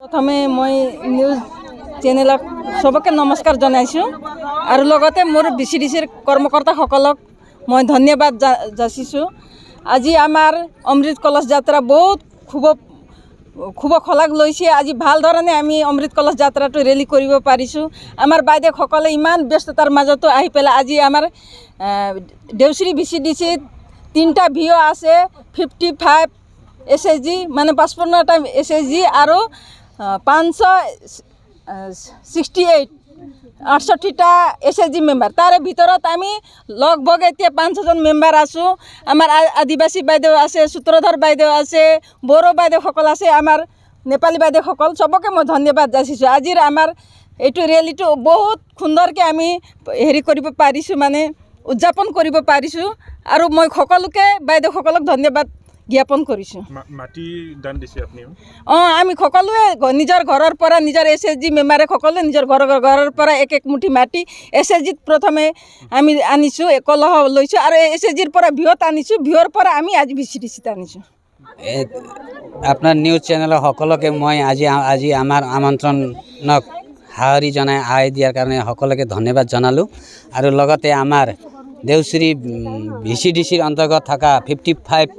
प्रथमे मैं news channel सबके नमस्कार जनाइছোঁ और लगते मोर बीसीडीसीर कर्मकर्ता सकलक मैं धन्यवाद जाचिছোঁ। आज आमार अमृत कलश यात्रा बहुत खूब खलाग लैছে। आज ভাল ধৰণে আমি অমৃত কলশ যাত্ৰাটো ৰেলি কৰিব পাৰিছোঁ। আমাৰ বাইদেউসকলে ইমান ব্যস্ততাৰ মাজতো আহি পেলাই আজি আমাৰ দেউশ্ৰী বিচিডিচি 3টা ভিও আছে 55 এসএসজি মানে 55টা এসএসজি আৰু 568 68টা এসএসজি মেম্বাৰ। তাৰে ভিতৰত আমি লগভগ এতিয়া 500 জন মেম্বাৰ আছোঁ। আমাৰ আদিবাসী বাইদেউ আছে, সূত্ৰধৰ বাইদেউ আছে, বড়ো বাইদেউসকল আছে, আমাৰ নেপালী বাইদেউসকল সবকে মই ধন্যবাদ যাচিছোঁ। আজিৰ আমাৰ এইটো ৰেলীটো বহুত সুন্দৰকৈ আমি হেৰি কৰিব পাৰিছোঁ, মানে উদযাপন কৰিব পাৰিছোঁ আৰু মই সকলোকে বাইদেউসকলক ধন্যবাদ জ্ঞাপন কৰিছোঁ। মাটি দান দিছে আপুনি? আমি সকলোৱে নিজৰ ঘৰৰ পৰা নিজৰ এসএসজি মেম্বাৰে সকলোৱে নিজৰ ঘৰৰ পৰা এক মুঠি মাটি এসএসজিত প্ৰথমে আমি আনিছোঁ, কলহ লৈছোঁ আৰু এসএসজিৰ পৰা ভিওত আনিছোঁ, ভিওৰ পৰা আমি আজি বিচিডিচিত আনিছোঁ। আপোনাৰ নিউজ চেনেলৰ সকলোকে মই আজি আমাৰ আমন্ত্ৰণক হাৰি জনাই দিয়াৰ কাৰণে সকলোকে ধন্যবাদ জনালোঁ আৰু লগতে আমাৰ দেউশ্ৰী বিচিডিচিৰ অন্তৰ্গত থকা 55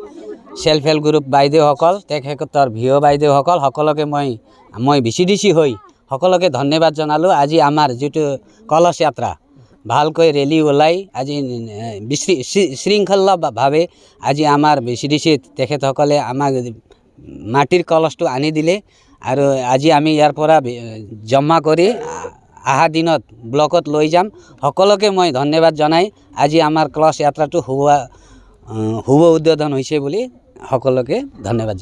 সেলফ হেল্প গ্ৰুপ বাইদেউসকল, তেখেতৰ ভিও বাইদেউসকল সকলোকে মই বিচিডিচি হৈ সকলোকে ধন্যবাদ জনালোঁ। আজি আমাৰ যিটো কলচ যাত্ৰা ভালকৈ ৰেলি ওলাই আজি শৃংখলাভাৱে আজি আমাৰ বিচিডিচিত তেখেতসকলে আমাক মাটিৰ কলচটো আনি দিলে আৰু আজি আমি ইয়াৰ পৰা জমা কৰি অহা দিনত ব্লকত লৈ যাম। সকলোকে মই ধন্যবাদ জনাই আজি আমাৰ কলচ যাত্ৰাটো শুভ উদ্বোধন হৈছে বুলি সকলোকে ধন্যবাদ জনাই।